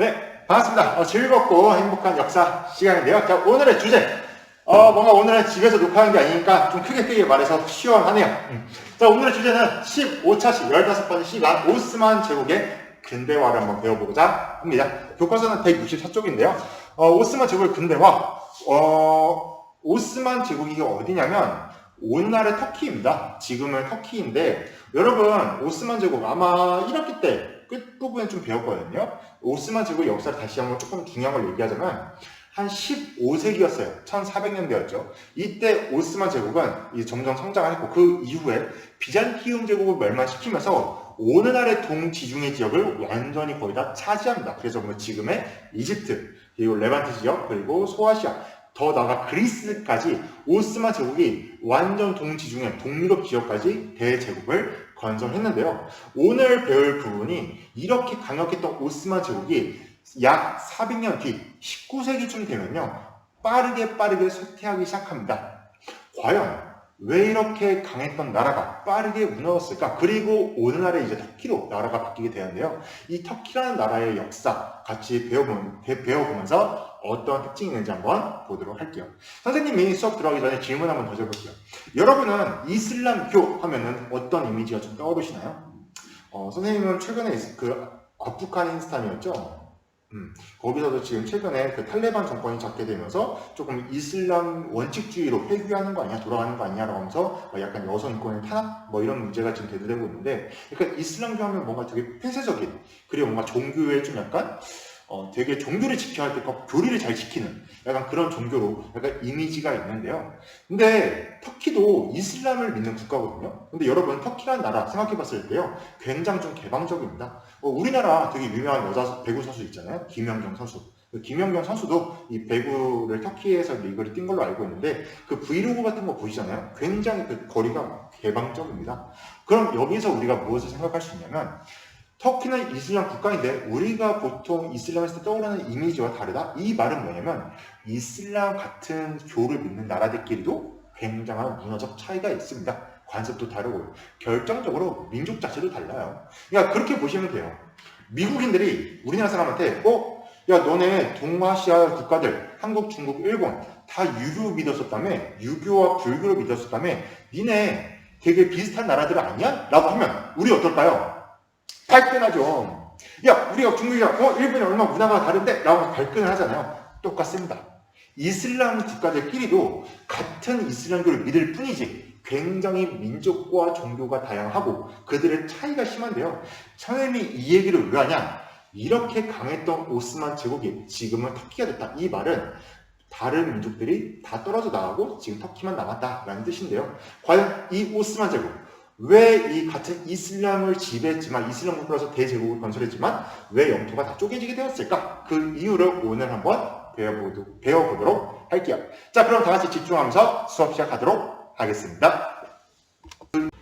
네, 반갑습니다. 즐겁고 행복한 역사 시간인데요. 자, 오늘의 주제. 뭔가 오늘은 집에서 녹화하는 게 아니니까 좀 크게 말해서 시원하네요. 자, 오늘의 주제는 15차시 15번째 시간 오스만 제국의 근대화를 한번 배워보고자 합니다. 교과서는 164쪽인데요. 오스만 제국의 근대화. 오스만 제국이 어디냐면 오늘날의 터키입니다. 지금은 터키인데 여러분 오스만 제국 아마 1학기 때 끝부분에 좀 배웠거든요. 오스만 제국 역사를 다시 한번 조금 중요한 걸 얘기하자면 한 15세기였어요. 1400년대였죠. 이때 오스만 제국은 이제 점점 성장을 했고 그 이후에 비잔티움 제국을 멸망시키면서 오늘날의 동지중해 지역을 완전히 거의 다 차지합니다. 그래서 뭐 지금의 이집트, 그리고 레반트 지역, 그리고 소아시아, 더 나아가 그리스까지 오스만 제국이 완전 동지중해, 동유럽 지역까지 대제국을 건설했는데요. 오늘 배울 부분이 이렇게 강력했던 오스만 제국이 약 400년 뒤 19세기쯤 되면요. 빠르게 쇠퇴하기 시작합니다. 과연 왜 이렇게 강했던 나라가 빠르게 무너졌을까? 그리고 오늘날에 이제 터키로 나라가 바뀌게 되는데요. 이 터키라는 나라의 역사 같이 배워보면서 어떤 특징이 있는지 한번 보도록 할게요. 선생님이 수업 들어가기 전에 질문 한번 더 해볼게요. 여러분은 이슬람교 하면은 어떤 이미지가 좀 떠오르시나요? 선생님은 최근에 그 아프가니스탄이었죠? 거기서도 지금 최근에 그 탈레반 정권이 잡게 되면서 조금 이슬람 원칙주의로 회귀하는 거 아니야, 돌아가는 거 아니야, 라고 하면서 약간 여성 인권의 탄압? 뭐 이런 문제가 지금 대두되고 있는데, 그러니까 이슬람교 하면 뭔가 되게 폐쇄적인, 그리고 뭔가 종교에 좀 약간, 되게 종교를 지켜야 할 때 교리를 잘 지키는 약간 그런 종교로 약간 이미지가 있는데요. 근데 터키도 이슬람을 믿는 국가거든요. 근데 여러분 터키라는 나라 생각해 봤을 때요. 굉장히 좀 개방적입니다. 우리나라 되게 유명한 여자 배구 선수 있잖아요. 김연경 선수. 김연경 선수도 이 배구를 터키에서 리그를 뛴 걸로 알고 있는데 그 브이로그 같은 거 보시잖아요. 굉장히 그 거리가 개방적입니다. 그럼 여기서 우리가 무엇을 생각할 수 있냐면 터키는 이슬람 국가인데 우리가 보통 이슬람에서 떠오르는 이미지와 다르다? 이 말은 뭐냐면 이슬람 같은 교를 믿는 나라들끼리도 굉장한 문화적 차이가 있습니다. 관습도 다르고 결정적으로 민족 자체도 달라요. 그러니까 그렇게 보시면 돼요. 미국인들이 우리나라 사람한테 야 너네 동아시아 국가들 한국, 중국, 일본 다 유교 믿었었다며 유교와 불교를 믿었었다며 니네 되게 비슷한 나라들 아니야? 라고 하면 우리 어떨까요? 발끈하죠. 야, 우리가 중국이랑 일본이 얼마나 문화가 다른데? 라고 발끈을 하잖아요. 똑같습니다. 이슬람 국가들끼리도 같은 이슬람교를 믿을 뿐이지 굉장히 민족과 종교가 다양하고 그들의 차이가 심한데요. 선생님이 이 얘기를 왜 하냐? 이렇게 강했던 오스만 제국이 지금은 터키가 됐다. 이 말은 다른 민족들이 다 떨어져 나가고 지금 터키만 남았다라는 뜻인데요. 과연 이 오스만 제국 왜 이 같은 이슬람을 지배했지만 이슬람 국가로서 대제국을 건설했지만 왜 영토가 다 쪼개지게 되었을까? 그 이유를 오늘 한번 배워보도록 할게요. 자, 그럼 다 같이 집중하면서 수업 시작하도록 하겠습니다.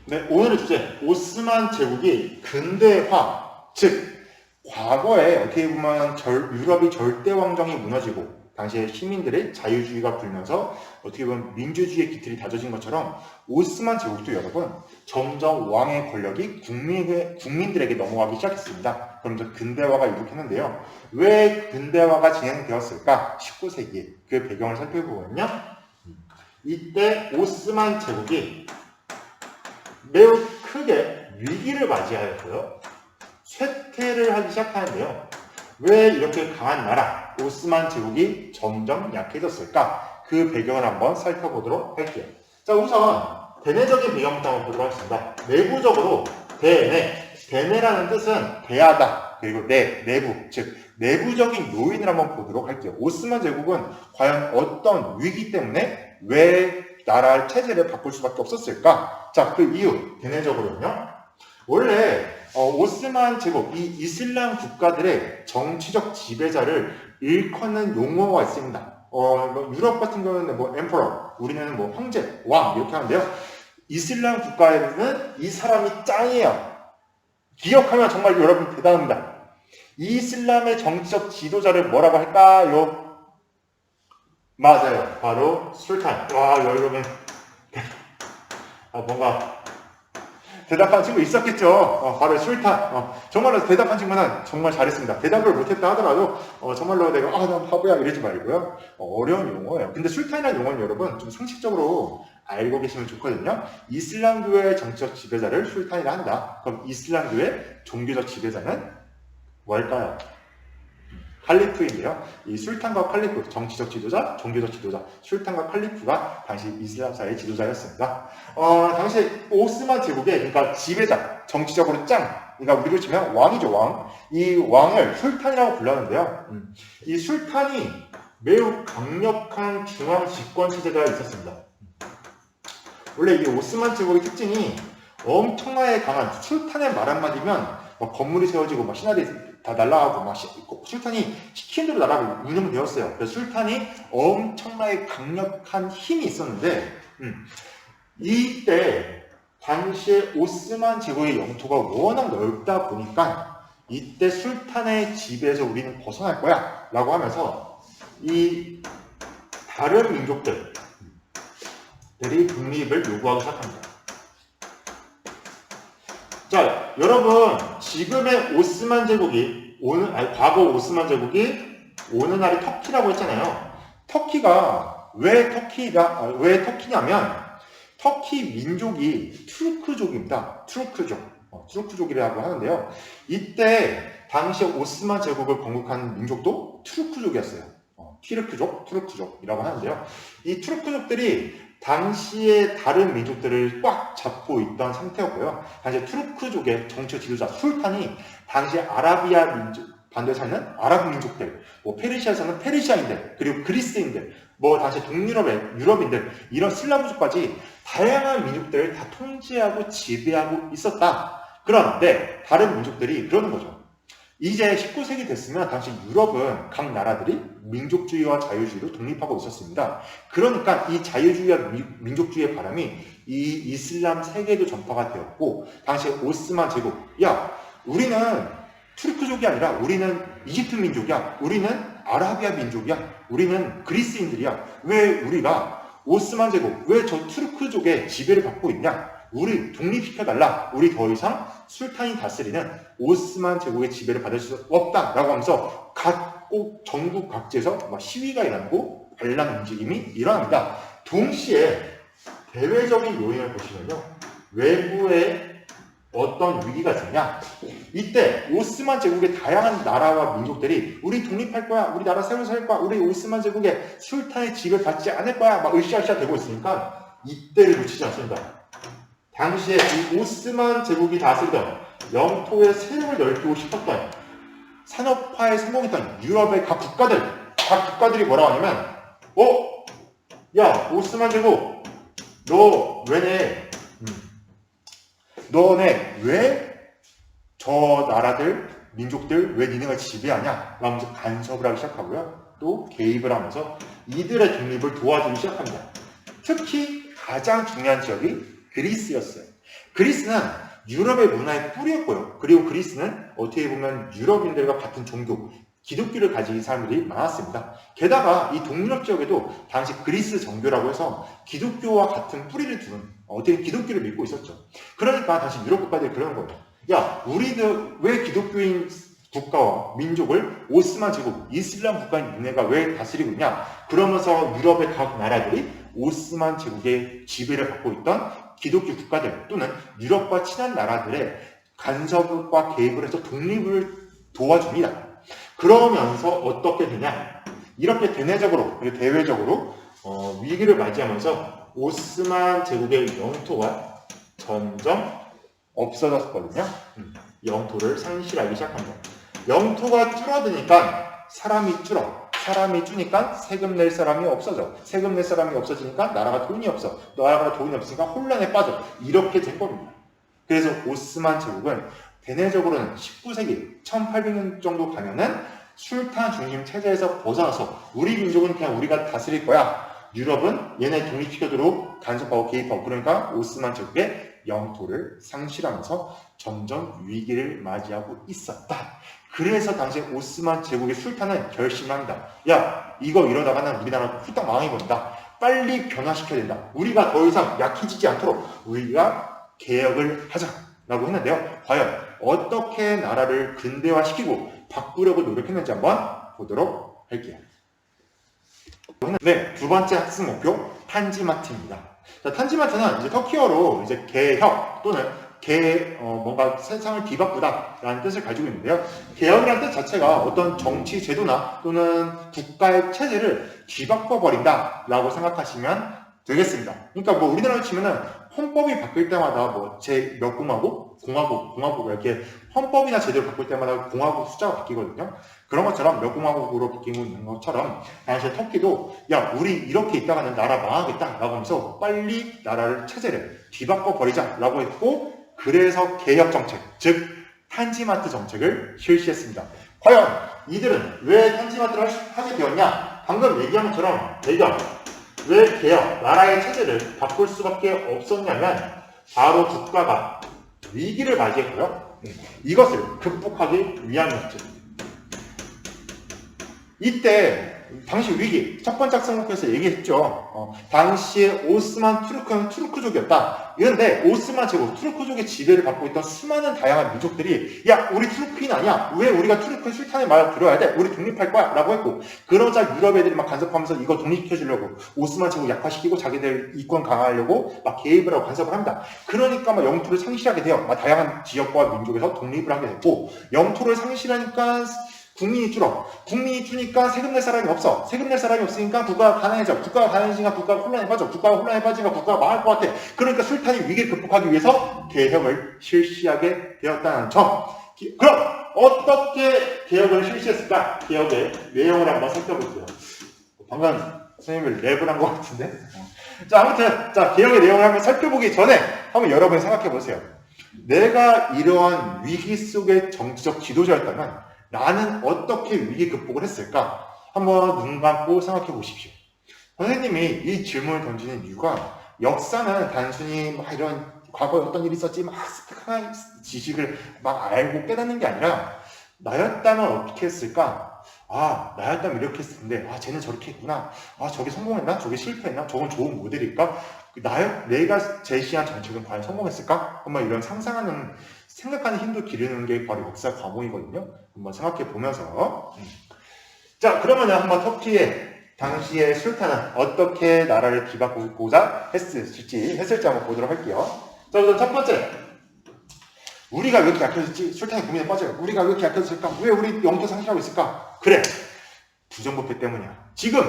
네, 오늘의 주제 오스만 제국이 근대화, 즉 과거에 어떻게 보면 유럽이 절대 왕정이 무너지고 당시에 시민들의 자유주의가 불면서 어떻게 보면 민주주의의 기틀이 다져진 것처럼 오스만 제국도 여러분 점점 왕의 권력이 국민들에게 넘어가기 시작했습니다. 그러면서 근대화가 이룩했는데요. 왜 근대화가 진행되었을까? 19세기에 그 배경을 살펴보면요. 이때 오스만 제국이 매우 크게 위기를 맞이하였고요. 쇠퇴를 하기 시작하는데요. 왜 이렇게 강한 나라 오스만 제국이 점점 약해졌을까? 그 배경을 한번 살펴보도록 할게요. 자, 우선 대내적인 배경부터 한번 보도록 하겠습니다. 내부적으로 대내라는 뜻은 대하다, 그리고 내부, 즉 내부적인 요인을 한번 보도록 할게요. 오스만 제국은 과연 어떤 위기 때문에 왜 나라 체제를 바꿀 수밖에 없었을까? 자, 그 이유 대내적으로는요. 원래 오스만 제국, 이 이슬람 국가들의 정치적 지배자를 일컫는 용어가 있습니다. 유럽 같은 경우는 뭐 엠퍼러, 우리는 뭐 황제, 왕 이렇게 하는데요. 이슬람 국가에는 이 사람이 짱이에요. 기억하면 정말 여러분 대단합니다. 이슬람의 정치적 지도자를 뭐라고 할까요? 맞아요. 바로 술탄. 와, 여러분 뭔가 대답한 친구 있었겠죠. 바로 술탄. 정말로 대답한 친구는 정말 잘했습니다. 대답을 못했다 하더라도 정말로 내가 난 바보야 이러지 말고요. 어려운 용어예요. 근데 술탄이라는 용어는 여러분 좀 상식적으로 알고 계시면 좋거든요. 이슬람교의 정치적 지배자를 술탄이라 한다. 그럼 이슬람교의 종교적 지배자는 뭘까요? 칼리프인데요. 이 술탄과 칼리프, 정치적 지도자, 종교적 지도자, 술탄과 칼리프가 당시 이슬람사의 지도자였습니다. 당시 오스만 제국의 그러니까 지배자, 정치적으로 짱, 그러니까 우리로 치면 왕이죠, 왕. 이 왕을 술탄이라고 불렀는데요. 이 술탄이 매우 강력한 중앙 집권 체제가 있었습니다. 원래 이 오스만 제국의 특징이 엄청나게 강한 술탄의 말 한마디면 건물이 세워지고 신하들이 다 날아가고 술탄이 시키는 대로 나라가 운영되었어요. 그래서 술탄이 엄청나게 강력한 힘이 있었는데 이때 당시에 오스만 제국의 영토가 워낙 넓다 보니까 이때 술탄의 지배에서 우리는 벗어날 거야 라고 하면서 이 다른 민족들이 독립을 요구하기 시작합니다. 자, 여러분 지금의 오스만 제국이 과거 오스만 제국이 오늘날의 터키라고 했잖아요. 터키가 왜 터키냐면 터키 민족이 투르크족입니다. 투르크족이라고 하는데요. 이때 당시 오스만 제국을 건국한 민족도 투르크족이었어요. 투르크족이라고 하는데요. 이 투르크족들이 당시에 다른 민족들을 꽉 잡고 있던 상태였고요. 당시 투르크족의 정치 지도자 술탄이 당시 아라비아 민족, 반도에 사는 아랍 민족들, 페르시아에 사는 페르시아인들, 그리고 그리스인들, 당시 동유럽의 유럽인들, 이런 슬라브족까지 다양한 민족들을 다 통제하고 지배하고 있었다. 그런데 다른 민족들이 그러는 거죠. 이제 19세기 됐으면 당시 유럽은 각 나라들이 민족주의와 자유주의로 독립하고 있었습니다. 그러니까 이 자유주의와 민족주의의 바람이 이 이슬람 세계에도 전파가 되었고 당시 오스만 제국, 우리는 투르크족이 아니라 우리는 이집트 민족이야. 우리는 아라비아 민족이야. 우리는 그리스인들이야. 왜 우리가 오스만 제국, 왜 저 투르크족의 지배를 받고 있냐? 우리 독립시켜달라. 우리 더 이상 술탄이 다스리는 오스만 제국의 지배를 받을 수 없다라고 하면서 전국 각지에서 시위가 일어나고 반란 움직임이 일어납니다. 동시에 대외적인 요인을 보시면요. 외부에 어떤 위기가 있냐? 이때 오스만 제국의 다양한 나라와 민족들이 우리 독립할 거야. 우리 나라 새로 살 거야. 우리 오스만 제국의 술탄의 지배를 받지 않을 거야. 으쌰으쌰 되고 있으니까 이때를 놓치지 않습니다. 당시에 이 오스만 제국이 다스리던 영토의 세력을 넓히고 싶었던 산업화에 성공했던 유럽의 각 국가들이 뭐라고 하냐면 야 오스만 제국 너네 왜 저 나라들 민족들 왜 니네가 지배하냐 라면서 간섭을 하기 시작하고요. 또 개입을 하면서 이들의 독립을 도와주기 시작합니다. 특히 가장 중요한 지역이 그리스였어요. 그리스는 유럽의 문화의 뿌리였고요. 그리고 그리스는 어떻게 보면 유럽인들과 같은 종교, 기독교를 가진 사람들이 많았습니다. 게다가 이 동유럽 지역에도 당시 그리스 정교라고 해서 기독교와 같은 뿌리를 두는 어떻게 기독교를 믿고 있었죠. 그러니까 당시 유럽 국가들이 그러는 거예요. 우리는 왜 기독교인 국가와 민족을 오스만 제국, 이슬람 국가인 니네가 왜 다스리고 있냐? 그러면서 유럽의 각 나라들이 오스만 제국의 지배를 받고 있던 기독교 국가들 또는 유럽과 친한 나라들의 간섭과 개입을 해서 독립을 도와줍니다. 그러면서 어떻게 되냐? 이렇게 대내적으로 그리고 대외적으로 위기를 맞이하면서 오스만 제국의 영토가 점점 없어졌거든요. 영토를 상실하기 시작합니다. 영토가 줄어드니까 사람이 줄어. 사람이 주니까 세금 낼 사람이 없어져. 세금 낼 사람이 없어지니까 나라가 돈이 없어. 나라가 돈이 없으니까 혼란에 빠져. 이렇게 된 겁니다. 그래서 오스만 제국은 대내적으로는 19세기 1800년 정도 가면은 술탄 중심 체제에서 벗어나서 우리 민족은 그냥 우리가 다스릴 거야. 유럽은 얘네 독립시켜도록 간섭하고 개입하고 그러니까 오스만 제국의 영토를 상실하면서 점점 위기를 맞이하고 있었다. 그래서 당시 오스만 제국의 술탄은 결심합니다. 이거 이러다가는 우리나라 후딱 망해버린다. 빨리 변화시켜야 된다. 우리가 더 이상 약해지지 않도록 우리가 개혁을 하자라고 했는데요. 과연 어떻게 나라를 근대화시키고 바꾸려고 노력했는지 한번 보도록 할게요. 네, 두 번째 학습 목표 탄지마트입니다. 자, 탄지마트는 이제 터키어로 이제 개혁 또는 뭔가 세상을 뒤바꾸다라는 뜻을 가지고 있는데요. 개혁이라는 뜻 자체가 어떤 정치 제도나 또는 국가의 체제를 뒤바꿔버린다라고 생각하시면 되겠습니다. 그러니까 뭐 우리나라로 치면은 헌법이 바뀔 때마다 뭐 제 몇 공화국, 공화국 이렇게 헌법이나 제도를 바꿀 때마다 공화국 숫자가 바뀌거든요. 그런 것처럼 몇 공화국으로 바뀌고 있는 것처럼 당시에 터키도 야 우리 이렇게 있다가는 나라 망하겠다라고 하면서 빨리 나라를 체제를 뒤바꿔 버리자라고 했고 그래서 개혁 정책, 즉 탄지마트 정책을 실시했습니다. 과연 이들은 왜 탄지마트를 하게 되었냐? 방금 얘기한 것처럼 배경 왜 개혁, 나라의 체제를 바꿀 수밖에 없었냐면 바로 국가가 위기를 맞이했고요. 이것을 극복하기 위함이었죠. 이때 당시 위기, 첫 번째 학습 목표에서 얘기했죠. 당시에 오스만 투르크는 투르크족이었다. 그런데 오스만 제국, 투르크족의 지배를 받고 있던 수많은 다양한 민족들이 야 우리 투르크인 아니야. 왜 우리가 투르크 술탄의 말을 들어야 돼? 우리 독립할 거야. 라고 했고 그러자 유럽 애들이 막 간섭하면서 이거 독립시켜주려고 오스만 제국 약화시키고 자기들 이권 강화하려고 막 개입을 하고 간섭을 합니다. 그러니까 막 영토를 상실하게 돼요. 막 다양한 지역과 민족에서 독립을 하게 됐고 영토를 상실하니까 국민이 줄어. 국민이 주니까 세금 낼 사람이 없어. 세금 낼 사람이 없으니까 국가가 가난해져. 국가가 가난해지니까 국가가 혼란에 빠져. 국가가 혼란에 빠지니까 국가가 망할 것 같아. 그러니까 술탄이 위기를 극복하기 위해서 개혁을 실시하게 되었다는 점. 그럼 어떻게 개혁을 실시했을까? 개혁의 내용을 한번 살펴볼게요. 방금 선생님을 랩을 한 것 같은데. 자, 아무튼 개혁의 내용을 한번 살펴보기 전에 한번 여러분 생각해 보세요. 내가 이러한 위기 속의 정치적 지도자였다면 나는 어떻게 위기 극복을 했을까? 한번 눈 감고 생각해 보십시오. 선생님이 이 질문을 던지는 이유가 역사는 단순히 막 이런 과거에 어떤 일이 있었지 막 스펙한 지식을 막 알고 깨닫는 게 아니라 나였다면 어떻게 했을까? 아, 나였다면 이렇게 했을 텐데 쟤는 저렇게 했구나. 저게 성공했나? 저게 실패했나? 저건 좋은 모델일까? 내가 제시한 정책은 과연 성공했을까? 한번 이런 생각하는 힘도 기르는 게 바로 역사 과목이거든요. 한번 생각해 보면서. 자, 그러면 한번 터키의 당시의 술탄은 어떻게 나라를 뒤바꾸고자 했을지 한번 보도록 할게요. 자, 우선 첫 번째. 우리가 왜 이렇게 약해졌지? 술탄이 고민에 빠져요. 우리가 왜 이렇게 약해졌을까? 왜 우리 영토 상실하고 있을까? 그래. 부정부패 때문이야. 지금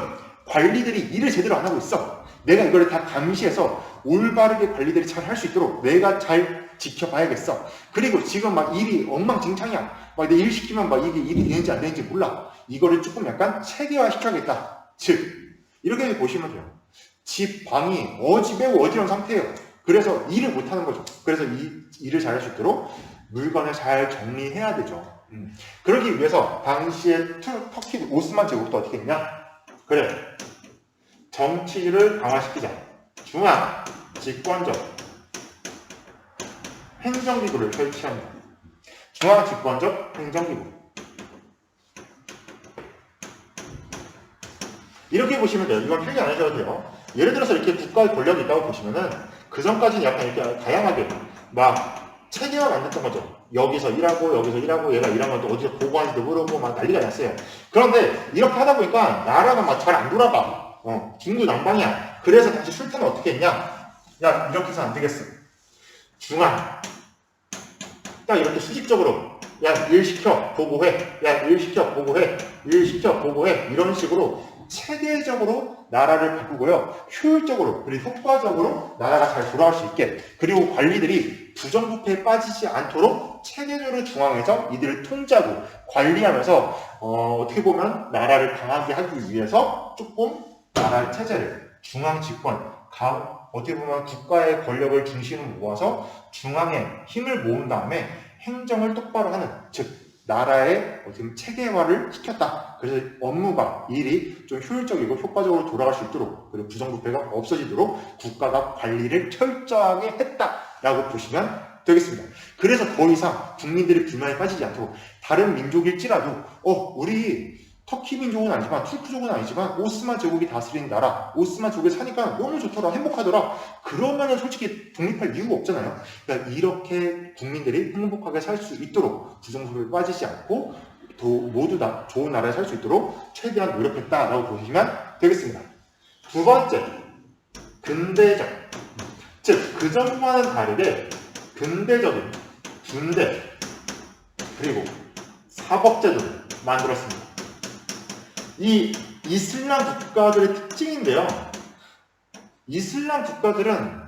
관리들이 일을 제대로 안 하고 있어. 내가 이걸 다 감시해서 올바르게 관리들이 잘 할 수 있도록 내가 잘 지켜봐야겠어. 그리고 지금 막 일이 엉망진창이야. 막 내 일 시키면 막 이게 일이 되는지 안 되는지 몰라. 이거를 조금 약간 체계화 시켜야겠다. 즉, 이렇게 보시면 돼요. 집, 방이 매우 어지러운 상태예요. 그래서 일을 못 하는 거죠. 그래서 이 일을 잘 할 수 있도록 물건을 잘 정리해야 되죠. 그러기 위해서 당시에 터키 오스만 제국도 어떻게 했냐? 그래. 정치를 강화시키자. 중앙, 집권적, 행정기구를 설치합니다. 중앙 집권적 행정기구. 이렇게 보시면 돼요. 이건 필기 안 하셔도 돼요. 예를 들어서 이렇게 국가의 권력이 있다고 보시면은 그 전까지는 약간 이렇게 다양하게 막 체계화 만들었던 거죠. 여기서 일하고 얘가 일한 건 또 어디서 보고하는지도 모르고 막 난리가 났어요. 그런데 이렇게 하다 보니까 나라가 막 잘 안 돌아가. 중구난방이야. 그래서 다시 술탄은 어떻게 했냐? 야, 이렇게 해서 안 되겠어. 중앙. 딱 이렇게 수직적으로. 야, 일 시켜, 보고해. 야, 일 시켜, 보고해. 일 시켜, 보고해. 이런 식으로 체계적으로 나라를 바꾸고요. 효율적으로, 그리고 효과적으로 나라가 잘 돌아갈 수 있게. 그리고 관리들이 부정부패에 빠지지 않도록 체계적으로 중앙에서 이들을 통제하고 관리하면서, 어떻게 보면 나라를 강하게 하기 위해서 조금 나라의 체제를 중앙 집권, 어떻게 보면 국가의 권력을 중심으로 모아서 중앙에 힘을 모은 다음에 행정을 똑바로 하는, 즉 나라의 어떻게 보면 체계화를 시켰다. 그래서 업무가, 일이 좀 효율적이고 효과적으로 돌아갈 수 있도록, 그리고 부정부패가 없어지도록 국가가 관리를 철저하게 했다라고 보시면 되겠습니다. 그래서 더 이상 국민들의 불만에 빠지지 않도록 다른 민족일지라도 우리 터키 민족은 아니지만 투르크족은 아니지만 오스만 제국이 다스린 나라, 오스만 제국에 사니까 너무 좋더라, 행복하더라. 그러면은 솔직히 독립할 이유가 없잖아요. 그러니까 이렇게 국민들이 행복하게 살 수 있도록 부정선거에 빠지지 않고 모두 다 좋은 나라에 살 수 있도록 최대한 노력했다라고 보시면 되겠습니다. 두 번째, 근대적. 즉, 그전과는 다르게 근대적인 군대 그리고 사법제도를 만들었습니다. 이 이슬람 국가들의 특징인데요. 이슬람 국가들은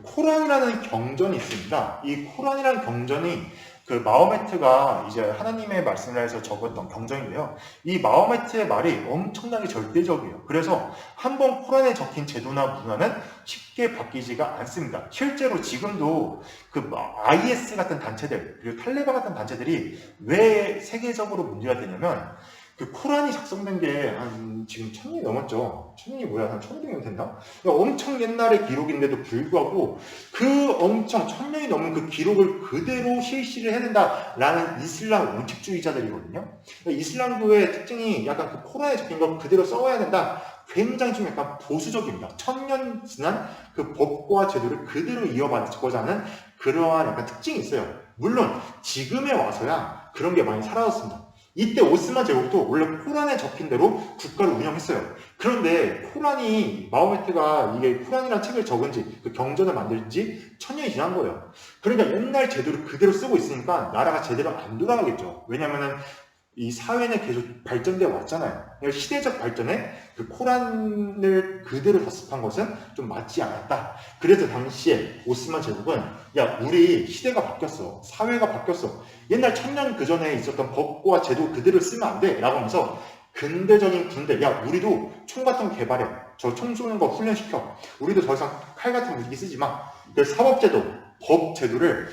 코란이라는 경전이 있습니다. 이 코란이라는 경전이 그 마호메트가 이제 하나님의 말씀을 해서 적었던 경전인데요. 이 마호메트의 말이 엄청나게 절대적이에요. 그래서 한번 코란에 적힌 제도나 문화는 쉽게 바뀌지가 않습니다. 실제로 지금도 그 IS 같은 단체들 그리고 탈레반 같은 단체들이 왜 세계적으로 문제가 되냐면 그 코란이 작성된 게 한 지금 1000년이 넘었죠. 1000년이 뭐야? 한 1200년 됐나? 그러니까 엄청 옛날의 기록인데도 불구하고 그 엄청 1000년이 넘은 그 기록을 그대로 실시를 해야 된다라는 이슬람 원칙주의자들이거든요. 그러니까 이슬람교의 특징이 약간 그 코란에 적힌 걸 그대로 써와야 된다. 굉장히 좀 약간 보수적입니다. 1000년 지난 그 법과 제도를 그대로 이어받고자 하는 그러한 약간 특징이 있어요. 물론 지금에 와서야 그런 게 많이 사라졌습니다. 이때 오스만 제국도 원래 코란에 적힌 대로 국가를 운영했어요. 그런데 코란이 마호메트가 이게 코란이라는 책을 적은 지 그 경전을 만든 지 1000년이 지난 거예요. 그러니까 옛날 제도를 그대로 쓰고 있으니까 나라가 제대로 안 돌아가겠죠. 왜냐면은 이 사회는 계속 발전되어 왔잖아요. 그러니까 시대적 발전에 그 코란을 그대로 답습한 것은 좀 맞지 않았다. 그래서 당시에 오스만 제국은 야, 우리 시대가 바뀌었어. 사회가 바뀌었어. 옛날 1000년 그 전에 있었던 법과 제도 그대로 쓰면 안 돼. 라고 하면서 근대적인 군대, 야, 우리도 총 같은 거 개발해. 저 총 쏘는 거 훈련시켜. 우리도 더 이상 칼 같은 무기 쓰지 마. 그 사법제도, 법제도를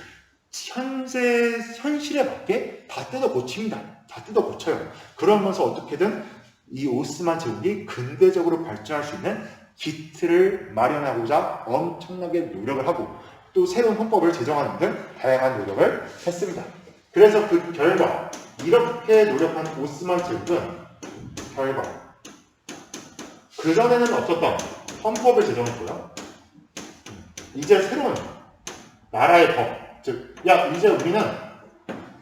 현실에 맞게 다 뜯어 고칩니다. 다 뜯어 고쳐요. 그러면서 어떻게든 이 오스만 제국이 근대적으로 발전할 수 있는 기틀을 마련하고자 엄청나게 노력을 하고 또 새로운 헌법을 제정하는 등 다양한 노력을 했습니다. 그래서 그 결과 이렇게 노력한 오스만 제국은 결과 그전에는 없었던 헌법을 제정했고요. 이제 새로운 나라의 법, 즉, 야, 이제 우리는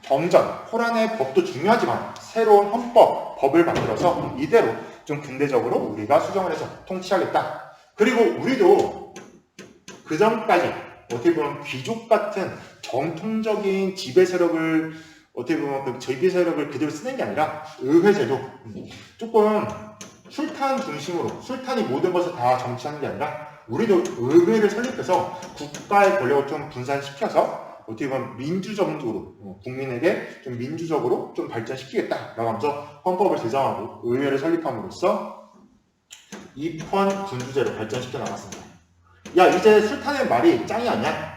경전, 코란의 법도 중요하지만 새로운 헌법, 법을 만들어서 이대로 좀 근대적으로 우리가 수정을 해서 통치하겠다. 그리고 우리도 그 전까지 어떻게 보면 귀족 같은 정통적인 지배 세력을 어떻게 보면 그 지배 세력을 그대로 쓰는 게 아니라 의회제도 조금 술탄 중심으로 술탄이 모든 것을 다 정치하는 게 아니라 우리도 의회를 설립해서 국가의 권력을 좀 분산시켜서 어떻게 보면 민주정적으로 국민에게 좀 민주적으로 좀 발전시키겠다라고 하면서 헌법을 제정하고 의회를 설립함으로써 입헌 군주제로 발전시켜 나갔습니다. 야, 이제 술탄의 말이 짱이 아니야?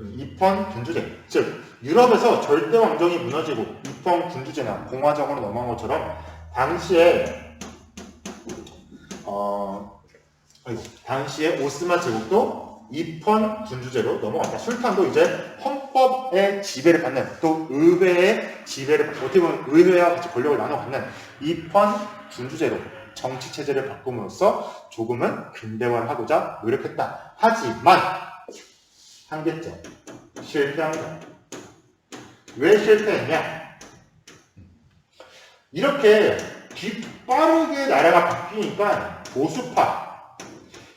입헌 군주제. 즉 유럽에서 절대 왕정이 무너지고 입헌 군주제나 공화정으로 넘어간 것처럼 당시에 오스만 제국도 입헌 군주제로 넘어갔다. 술탄도 이제 헌법의 지배를 받는 또 의회의 지배를 받고 어떻게 보면 의회와 같이 권력을 나눠 갖는 입헌 군주제로 정치 체제를 바꿈으로써 조금은 근대화를 하고자 노력했다. 하지만 한계점 실패합니다. 왜 실패했냐? 이렇게 빠르게 나라가 바뀌니까 보수파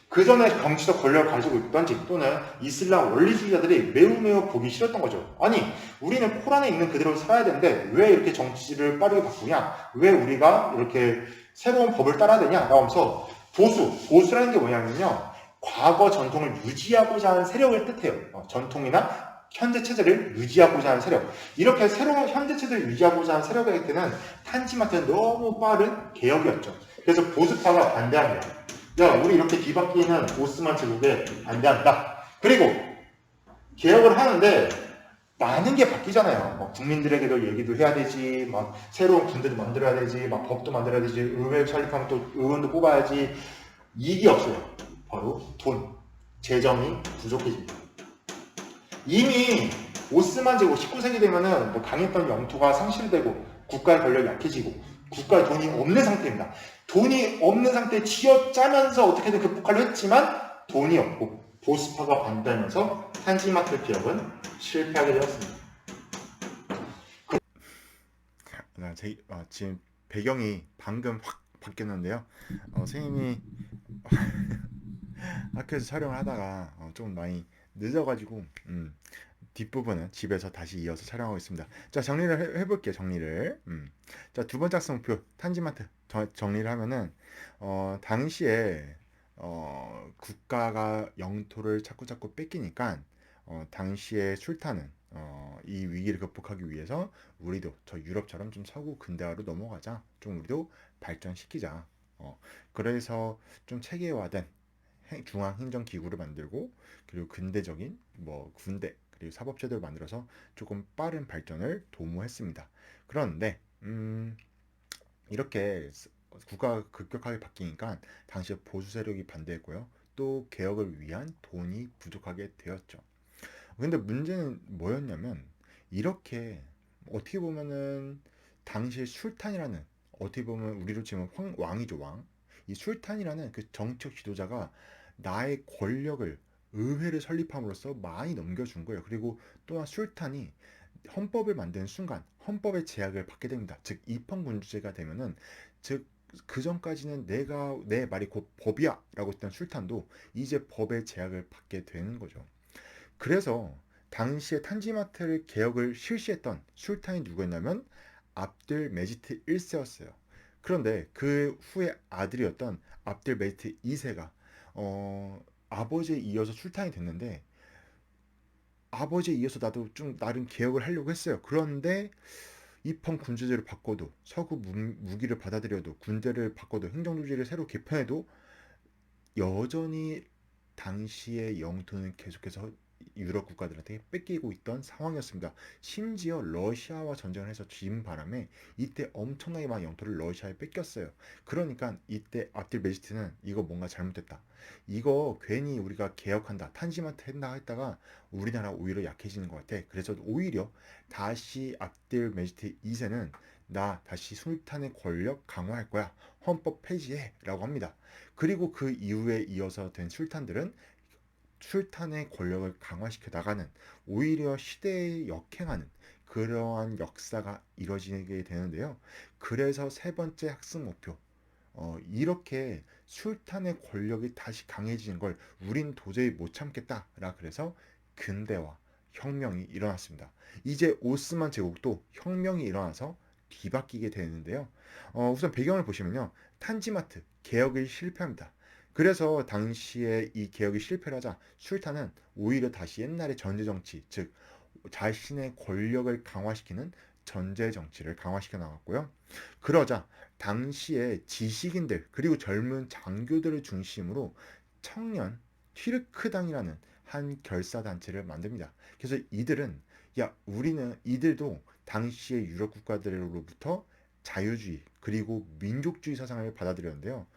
그 전에 정치적 권력을 가지고 있던지 또는 이슬람 원리주의자들이 매우 보기 싫었던 거죠. 아니, 우리는 코란에 있는 그대로 살아야 되는데 왜 이렇게 정치를 빠르게 바꾸냐? 왜 우리가 이렇게 새로운 법을 따라야 되냐? 라고 하면서 보수라는 게 뭐냐면요. 과거 전통을 유지하고자 하는 세력을 뜻해요. 전통이나 현재 체제를 유지하고자 하는 세력. 이렇게 새로운 현재 체제를 유지하고자 하는 세력에게는 탄지마트는 너무 빠른 개혁이었죠. 그래서 보수파가 반대합니다. 야, 우리 이렇게 뒤바뀌는 오스만 제국에 반대한다. 그리고 개혁을 하는데 많은 게 바뀌잖아요. 국민들에게도 얘기도 해야 되지, 막 새로운 군대도 만들어야 되지, 막 법도 만들어야 되지, 의회 설립하면 또 의원도 뽑아야지. 이익이 없어요. 바로 돈, 재정이 부족해집니다. 이미 오스만 제국 19세기 되면은 강했던 영토가 상실되고 국가의 권력이 약해지고 국가에 돈이 없는 상태입니다. 돈이 없는 상태에 쥐어짜면서 어떻게든 극복하려 했지만 돈이 없고 보수파가 반대하면서 탄지마트 개혁은 실패하게 되었습니다. 지금 배경이 방금 확 바뀌었는데요. 선생님이 학교에서 촬영을 하다가 좀 많이 늦어가지고 뒷부분은 집에서 다시 이어서 촬영하고 있습니다. 자, 정리를 해볼게요. 정리를. 자, 두 번째 학습 목표 탄지마트 정리를 하면은 당시에 국가가 영토를 자꾸 뺏기니까 당시에 술탄은 이 위기를 극복하기 위해서 우리도 저 유럽처럼 좀 서구 근대화로 넘어가자. 좀 우리도 발전시키자. 그래서 좀 체계화된 중앙행정기구를 만들고 그리고 근대적인 뭐 군대 그리고 사법제도를 만들어서 조금 빠른 발전을 도모했습니다. 그런데 이렇게 국가가 급격하게 바뀌니까 당시 보수 세력이 반대했고요. 또 개혁을 위한 돈이 부족하게 되었죠. 근데 문제는 뭐였냐면 이렇게 어떻게 보면은 당시 술탄이라는 어떻게 보면 우리로 치면 왕이죠 왕. 이 술탄이라는 그 정치적 지도자가 나의 권력을 의회를 설립함으로써 많이 넘겨준 거예요. 그리고 또한 술탄이 헌법을 만드는 순간 헌법의 제약을 받게 됩니다. 즉 입헌군주제가 되면은 즉 그 전까지는 내 말이 곧 법이야라고 했던 술탄도 이제 법의 제약을 받게 되는 거죠. 그래서 당시에 탄지마트를 개혁을 실시했던 술탄이 누구였냐면 압들 메지트 1세였어요. 그런데 그 후에 아들이었던 압들 메지트 2세가 아버지에 이어서 술탄이 됐는데 아버지에 이어서 나도 좀 나름 개혁을 하려고 했어요. 그런데 입헌 군주제를 바꿔도 서구 무기를 받아들여도 군대를 바꿔도 행정조직을 새로 개편해도 여전히 당시의 영토는 계속해서 유럽 국가들한테 뺏기고 있던 상황이었습니다. 심지어 러시아와 전쟁을 해서 진 바람에 이때 엄청나게 많은 영토를 러시아에 뺏겼어요. 그러니까 이때 압딜 메지트는 이거 뭔가 잘못됐다. 이거 괜히 우리가 개혁한다, 탄지마트 한다 했다가 우리나라 오히려 약해지는 것 같아. 그래서 오히려 다시 압딜 메지트 2세는 나 다시 술탄의 권력 강화할 거야. 헌법 폐지해 라고 합니다. 그리고 그 이후에 이어서 된 술탄들은 술탄의 권력을 강화시켜 나가는 오히려 시대에 역행하는 그러한 역사가 이뤄지게 되는데요. 그래서 세 번째 학습 목표 이렇게 술탄의 권력이 다시 강해지는 걸 우린 도저히 못 참겠다라 그래서 근대화 혁명이 일어났습니다. 이제 오스만 제국도 혁명이 일어나서 뒤바뀌게 되는데요. 우선 배경을 보시면요. 탄지마트 개혁이 실패합니다. 그래서 당시에 이 개혁이 실패를 하자 술탄은 오히려 다시 옛날의 전제 정치, 즉 자신의 권력을 강화시키는 전제 정치를 강화시켜 나갔고요. 그러자 당시에 지식인들 그리고 젊은 장교들을 중심으로 청년 튀르크당이라는 한 결사 단체를 만듭니다. 그래서 이들은 우리는 이들도 당시의 유럽 국가들로부터 자유주의 그리고 민족주의 사상을 받아들였는데요.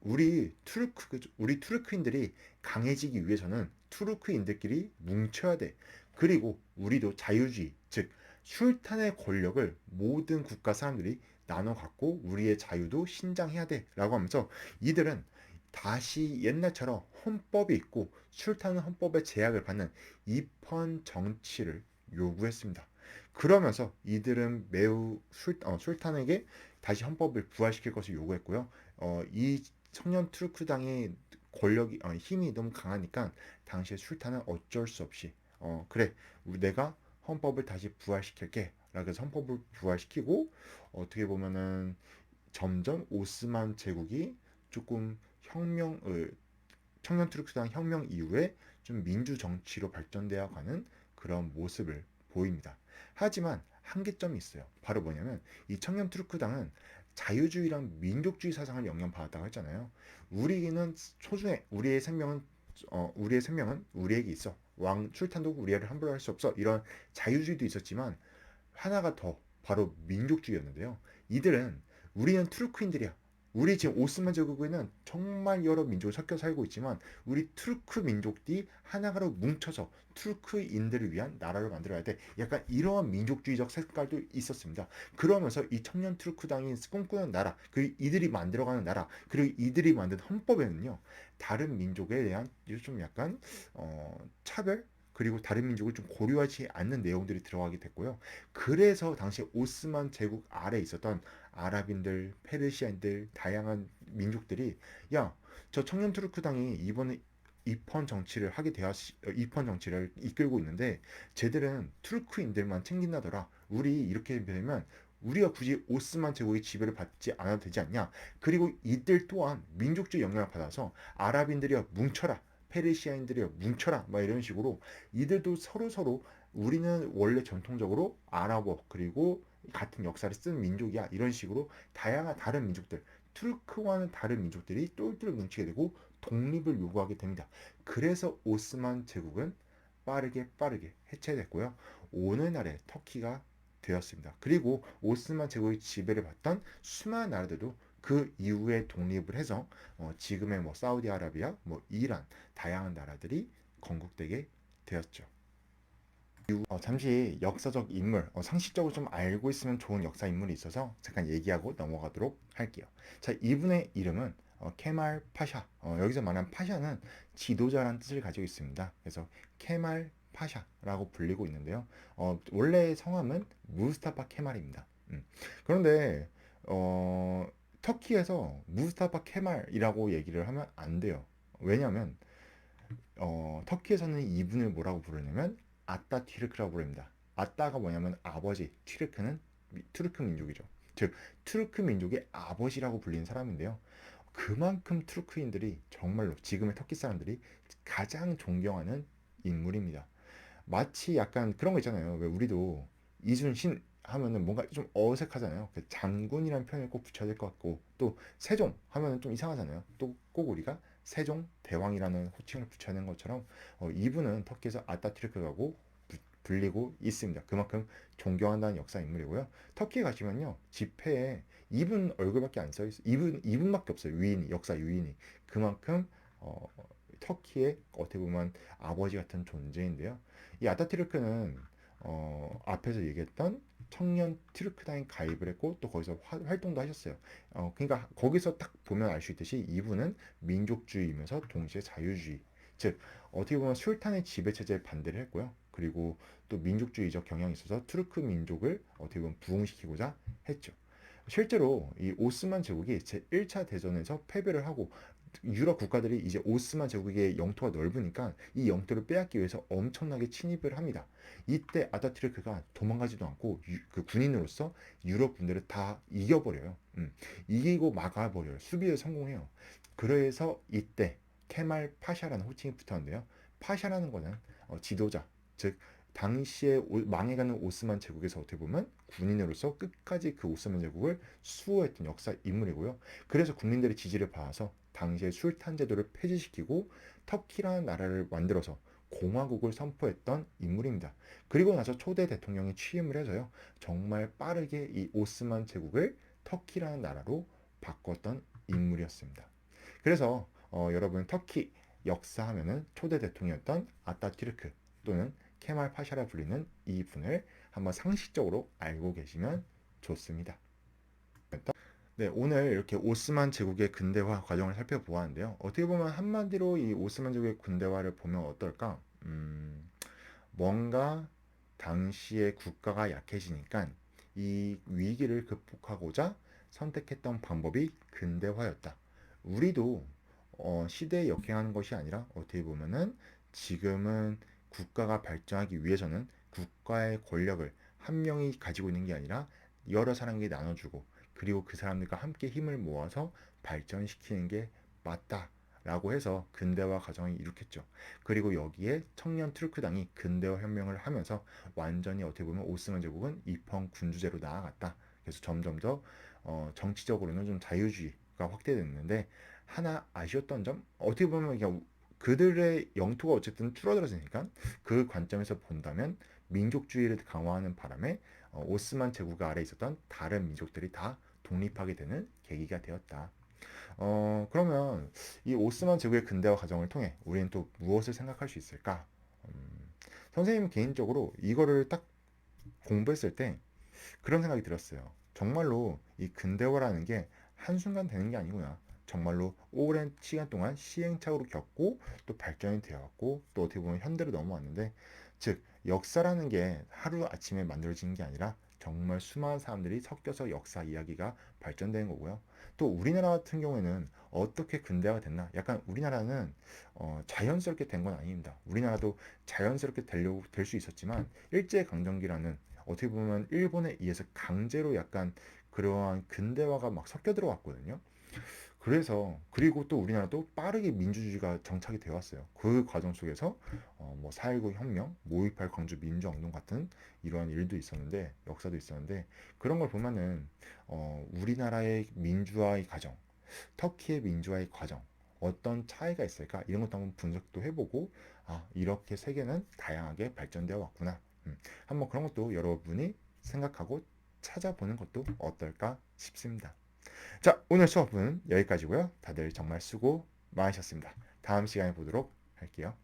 우리 투르크인들이 강해지기 위해서는 투르크인들끼리 뭉쳐야 돼. 그리고 우리도 자유주의, 즉 술탄의 권력을 모든 국가 사람들이 나눠 갖고 우리의 자유도 신장해야 돼라고 하면서 이들은 다시 옛날처럼 헌법이 있고 술탄은 헌법의 제약을 받는 입헌 정치를 요구했습니다. 그러면서 이들은 매우 술탄에게 다시 헌법을 부활시킬 것을 요구했고요. 이 청년 투르크당의 권력이 힘이 너무 강하니까 당시에 술탄은 어쩔 수 없이 그래 내가 헌법을 다시 부활시킬게 라고 해서 헌법을 부활시키고 어떻게 보면은 점점 오스만 제국이 조금 청년 투르크당 혁명 이후에 좀 민주 정치로 발전되어 가는 그런 모습을 보입니다. 하지만 한계점이 있어요. 바로 뭐냐면 이 청년 투르크당은 자유주의랑 민족주의 사상을 영향받았다고 했잖아요. 우리는 소중해. 우리의 생명은 우리에게 있어. 왕 출탄도 우리를 함부로 할 수 없어. 이런 자유주의도 있었지만 하나가 더 바로 민족주의였는데요. 이들은 우리는 투르크인들이야. 우리 지금 오스만 제국에는 정말 여러 민족이 섞여 살고 있지만 우리 투르크 민족들이 하나로 뭉쳐서 투르크인들을 위한 나라를 만들어야 돼. 약간 이러한 민족주의적 색깔도 있었습니다. 그러면서 이 청년 투르크 당이 꿈꾸는 나라, 그리고 이들이 만들어가는 나라, 그리고 이들이 만든 헌법에는요, 다른 민족에 대한 좀 약간 차별, 그리고 다른 민족을 좀 고려하지 않는 내용들이 들어가게 됐고요. 그래서 당시 오스만 제국 아래 있었던 아랍인들, 페르시안들, 다양한 민족들이 야, 저 청년 투르크당이 이번에 입헌 정치를 하게 되었 입헌 정치를 이끌고 있는데 쟤들은 투르크인들만 챙긴다더라. 우리 이렇게 되면 우리가 굳이 오스만 제국의 지배를 받지 않아도 되지 않냐? 그리고 이들 또한 민족주의 영향을 받아서 아랍인들이야 뭉쳐라. 페르시아인들이야 뭉쳐라. 막 이런 식으로 이들도 서로 우리는 원래 전통적으로 아랍어 그리고 같은 역사를 쓴 민족이야. 이런 식으로 다양한 다른 민족들, 투르크와는 다른 민족들이 똘똘 뭉치게 되고 독립을 요구하게 됩니다. 그래서 오스만 제국은 빠르게 해체됐고요. 오늘날의 터키가 되었습니다. 그리고 오스만 제국의 지배를 받던 수많은 나라들도 그 이후에 독립을 해서 지금의 뭐 사우디아라비아, 뭐 이란 다양한 나라들이 건국되게 되었죠. 잠시 역사적 인물, 상식적으로 좀 알고 있으면 좋은 역사 인물이 있어서 잠깐 얘기하고 넘어가도록 할게요. 자, 이분의 이름은 케말 파샤. 여기서 말하는 파샤는 지도자라는 뜻을 가지고 있습니다. 그래서 케말 파샤라고 불리고 있는데요. 원래 성함은 무스타파 케말입니다. 그런데 터키에서 무스타파 케말이라고 얘기를 하면 안 돼요. 왜냐하면 터키에서는 이분을 뭐라고 부르냐면 아따튀르크라고 부릅니다. 아따가 뭐냐면 아버지, 튀르크는 투르크 민족이죠. 즉 투르크 민족의 아버지라고 불리는 사람인데요. 그만큼 투르크인들이 정말로 지금의 터키 사람들이 가장 존경하는 인물입니다. 마치 약간 그런 거 있잖아요. 왜 우리도 이순신 하면은 뭔가 좀 어색하잖아요. 그 장군이라는 표현을 꼭 붙여야 될 것 같고 또 세종 하면은 좀 이상하잖아요. 또 꼭 우리가 세종 대왕이라는 호칭을 붙여야 하는 것처럼 이분은 터키에서 아타튀르크라고 불리고 있습니다. 그만큼 존경한다는 역사 인물이고요. 터키에 가시면요 지폐에 이분 얼굴밖에 안 써 있어요. 이분밖에 없어요. 유인이 역사 유인이 그만큼 터키의 어떻게 보면 아버지 같은 존재인데요. 이 아타튀르크는 앞에서 얘기했던 청년 트르크단에 가입을 했고 또 거기서 활동도 하셨어요. 그러니까 거기서 딱 보면 알 수 있듯이 이분은 민족주의이면서 동시에 자유주의, 즉 어떻게 보면 술탄의 지배 체제에 반대를 했고요. 그리고 또 민족주의적 경향이 있어서 투르크 민족을 어떻게 보면 부흥시키고자 했죠. 실제로 이 오스만 제국이 제1차 대전에서 패배를 하고 유럽 국가들이 이제 오스만 제국의 영토가 넓으니까 이 영토를 빼앗기 위해서 엄청나게 침입을 합니다. 이때 아타투르크가 도망가지도 않고 그 군인으로서 유럽 군대를 다 이겨버려요. 이기고 막아버려요. 수비에 성공해요. 그래서 이때 케말 파샤라는 호칭이 붙었는데요. 파샤라는 거는 지도자, 즉 당시에 망해가는 오스만 제국에서 어떻게 보면 군인으로서 끝까지 그 오스만 제국을 수호했던 역사 인물이고요. 그래서 국민들의 지지를 받아서 당시에 술탄 제도를 폐지시키고 터키라는 나라를 만들어서 공화국을 선포했던 인물입니다. 그리고 나서 초대 대통령이 취임을 해서요. 정말 빠르게 이 오스만 제국을 터키라는 나라로 바꿨던 인물이었습니다. 그래서 여러분 터키 역사하면은 초대 대통령이었던 아타튀르크 또는 케말 파샤라 불리는 이 분을 한번 상식적으로 알고 계시면 좋습니다. 네, 오늘 이렇게 오스만 제국의 근대화 과정을 살펴보았는데요. 어떻게 보면 한마디로 이 오스만 제국의 근대화를 보면 어떨까? 뭔가 당시의 국가가 약해지니까 이 위기를 극복하고자 선택했던 방법이 근대화였다. 우리도 시대에 역행하는 것이 아니라 어떻게 보면은 지금은 국가가 발전하기 위해서는 국가의 권력을 한 명이 가지고 있는 게 아니라 여러 사람에게 나눠주고 그리고 그 사람들과 함께 힘을 모아서 발전시키는 게 맞다라고 해서 근대화 과정을 일으켰죠. 그리고 여기에 청년 투르크당이 근대화 혁명을 하면서 완전히 어떻게 보면 오스만 제국은 입헌 군주제로 나아갔다. 그래서 점점 더 정치적으로는 좀 자유주의가 확대됐는데 하나 아쉬웠던 점 어떻게 보면 그냥 그들의 영토가 어쨌든 줄어들었으니까 그 관점에서 본다면 민족주의를 강화하는 바람에 오스만 제국 아래 있었던 다른 민족들이 다 독립하게 되는 계기가 되었다. 그러면 이 오스만 제국의 근대화 과정을 통해 우리는 또 무엇을 생각할 수 있을까? 선생님 개인적으로 이거를 딱 공부했을 때 그런 생각이 들었어요. 정말로 이 근대화라는 게 한순간 되는 게 아니구나. 정말로 오랜 시간 동안 시행착오를 겪고 또 발전이 되어왔고 또 어떻게 보면 현대로 넘어왔는데 즉 역사라는 게 하루아침에 만들어지는 게 아니라 정말 수많은 사람들이 섞여서 역사 이야기가 발전되는 거고요. 또 우리나라 같은 경우에는 어떻게 근대화가 됐나? 약간 우리나라는 자연스럽게 된 건 아닙니다. 우리나라도 자연스럽게 되려고 될 수 있었지만 일제강점기라는 어떻게 보면 일본에 의해서 강제로 약간 그러한 근대화가 막 섞여 들어왔거든요. 그래서 그리고 또 우리나라도 빠르게 민주주의가 정착이 되어 왔어요. 그 과정 속에서 뭐 4.19 혁명, 5.18 광주 민주운동 같은 이러한 일도 있었는데 역사도 있었는데 그런 걸 보면은 우리나라의 민주화의 과정, 터키의 민주화의 과정 어떤 차이가 있을까 이런 것도 한번 분석도 해보고 아 이렇게 세계는 다양하게 발전되어 왔구나. 한번 그런 것도 여러분이 생각하고 찾아보는 것도 어떨까 싶습니다. 자, 오늘 수업은 여기까지고요. 다들 정말 수고 많으셨습니다. 다음 시간에 보도록 할게요.